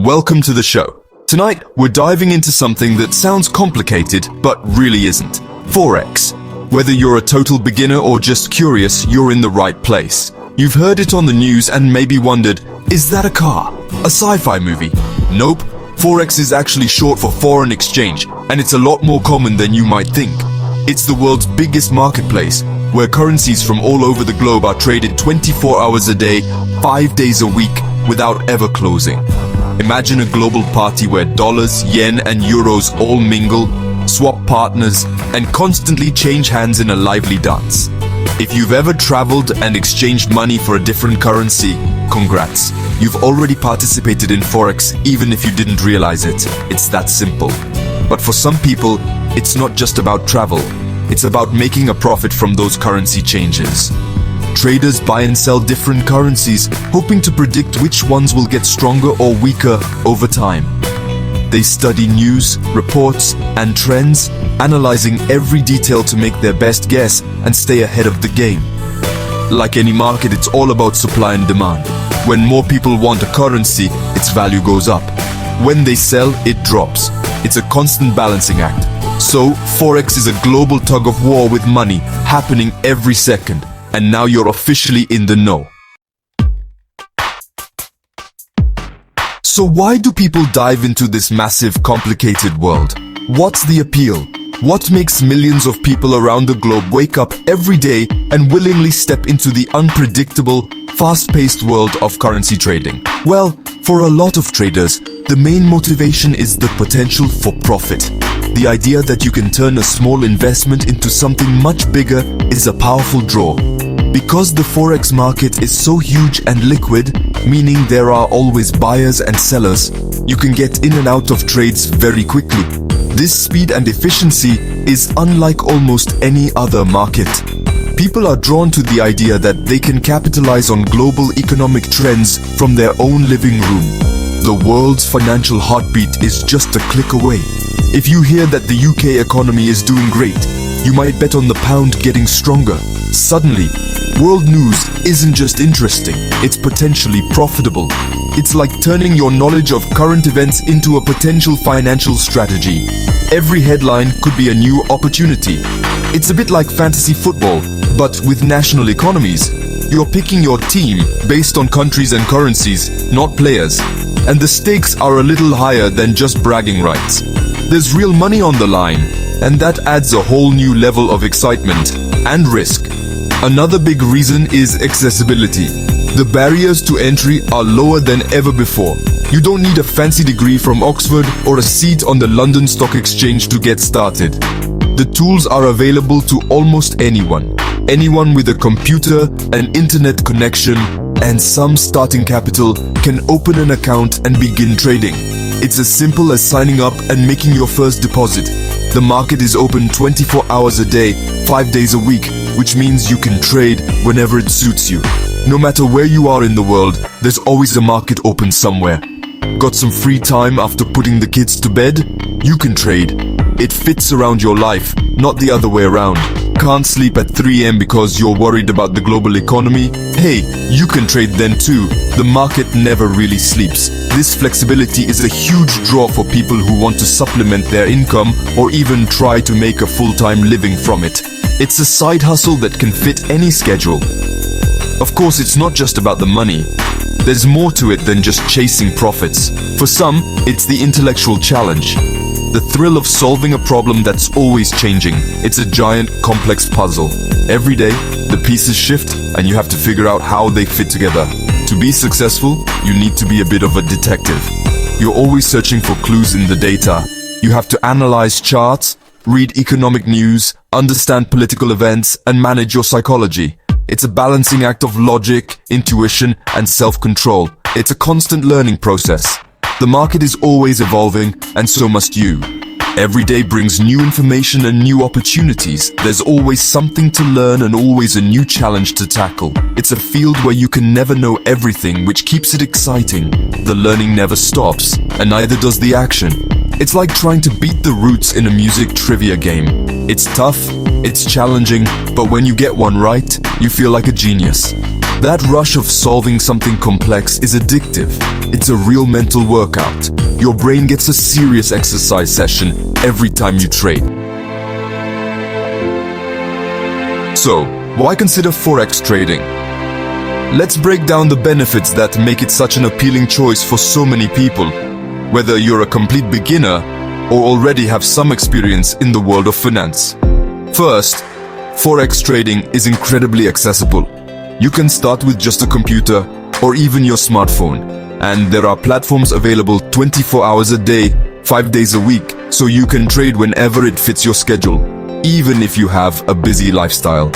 welcome to the show. Tonight, we're diving into something that sounds complicated, but really isn't. Forex. Whether you're a total beginner or just curious, you're in the right place. You've heard it on the news and maybe wondered, is that a car? A sci-fi movie? Nope. Forex is actually short for foreign exchange, and it's a lot more common than you might think. It's the world's biggest marketplace, where currencies from all over the globe are traded 24 hours a day, 5 days a week, without ever closing. Imagine a global party where dollars, yen, and euros all mingle, swap partners, and constantly change hands in a lively dance. If you've ever traveled and exchanged money for a different currency, congrats. You've already participated in Forex even if you didn't realize it. It's that simple. But for some people, it's not just about travel. It's about making a profit from those currency changes. Traders buy and sell different currencies, hoping to predict which ones will get stronger or weaker over time. They study news, reports, and trends, analyzing every detail to make their best guess and stay ahead of the game. Like any market, it's all about supply and demand. When more people want a currency, its value goes up. When they sell, it drops. It's a constant balancing act. So, Forex is a global tug of war with money happening every second. And now you're officially in the know. So why do people dive into this massive, complicated world? What's the appeal? What makes millions of people around the globe wake up every day and willingly step into the unpredictable, fast-paced world of currency trading? Well, for a lot of traders, the main motivation is the potential for profit. The idea that you can turn a small investment into something much bigger is a powerful draw. Because the Forex market is so huge and liquid, meaning there are always buyers and sellers, you can get in and out of trades very quickly. This speed and efficiency is unlike almost any other market. People are drawn to the idea that they can capitalize on global economic trends from their own living room. The world's financial heartbeat is just a click away. If you hear that the UK economy is doing great, you might bet on the pound getting stronger. Suddenly, world news isn't just interesting, it's potentially profitable. It's like turning your knowledge of current events into a potential financial strategy. Every headline could be a new opportunity. It's a bit like fantasy football, but with national economies. You're picking your team based on countries and currencies, not players. And the stakes are a little higher than just bragging rights. There's real money on the line, and that adds a whole new level of excitement and risk. Another big reason is accessibility. The barriers to entry are lower than ever before. You don't need a fancy degree from Oxford or a seat on the London Stock Exchange to get started. The tools are available to almost anyone. Anyone with a computer, an internet connection, and some starting capital can open an account and begin trading. It's as simple as signing up and making your first deposit. The market is open 24 hours a day, 5 days a week, which means you can trade whenever it suits you. No matter where you are in the world, there's always a market open somewhere. Got some free time after putting the kids to bed? You can trade. It fits around your life, not the other way around. Can't sleep at 3 AM because you're worried about the global economy? Hey, you can trade then too. The market never really sleeps. This flexibility is a huge draw for people who want to supplement their income or even try to make a full-time living from it. It's a side hustle that can fit any schedule. Of course, it's not just about the money. There's more to it than just chasing profits. For some, it's the intellectual challenge. The thrill of solving a problem that's always changing. It's a giant, complex puzzle. Every day, the pieces shift and you have to figure out how they fit together. To be successful, you need to be a bit of a detective. You're always searching for clues in the data. You have to analyze charts, read economic news, understand political events, and manage your psychology. It's a balancing act of logic, intuition, and self-control. It's a constant learning process. The market is always evolving, and so must you. Every day brings new information and new opportunities. There's always something to learn and always a new challenge to tackle. It's a field where you can never know everything, which keeps it exciting. The learning never stops, and neither does the action. It's like trying to beat the roots in a music trivia game. It's tough, it's challenging, but when you get one right, you feel like a genius. That rush of solving something complex is addictive. It's a real mental workout. Your brain gets a serious exercise session every time you trade. So, why consider Forex trading? Let's break down the benefits that make it such an appealing choice for so many people, whether you're a complete beginner or already have some experience in the world of finance. First, Forex trading is incredibly accessible. You can start with just a computer or even your smartphone, and there are platforms available 24 hours a day, 5 days a week, so you can trade whenever it fits your schedule, even if you have a busy lifestyle.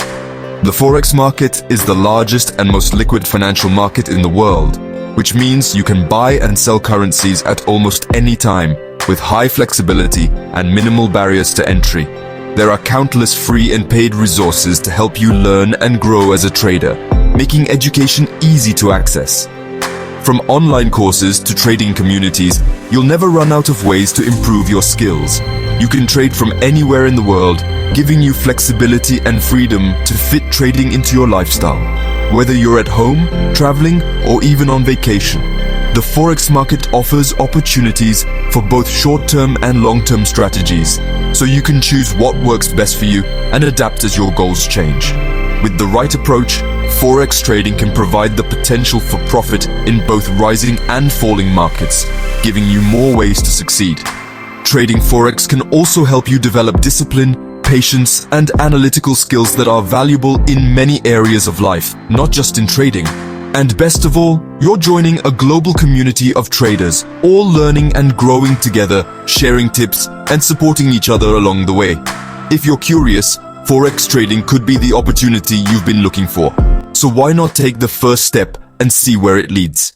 The Forex market is the largest and most liquid financial market in the world, which means you can buy and sell currencies at almost any time, with high flexibility and minimal barriers to entry. There are countless free and paid resources to help you learn and grow as a trader, making education easy to access. From online courses to trading communities, you'll never run out of ways to improve your skills. You can trade from anywhere in the world, giving you flexibility and freedom to fit trading into your lifestyle. Whether you're at home, traveling, or even on vacation, the Forex market offers opportunities for both short-term and long-term strategies, so you can choose what works best for you and adapt as your goals change. With the right approach, Forex trading can provide the potential for profit in both rising and falling markets, giving you more ways to succeed. Trading Forex can also help you develop discipline, patience, and analytical skills that are valuable in many areas of life, not just in trading. And best of all, you're joining a global community of traders, all learning and growing together, sharing tips, and supporting each other along the way. If you're curious, Forex trading could be the opportunity you've been looking for. So why not take the first step and see where it leads?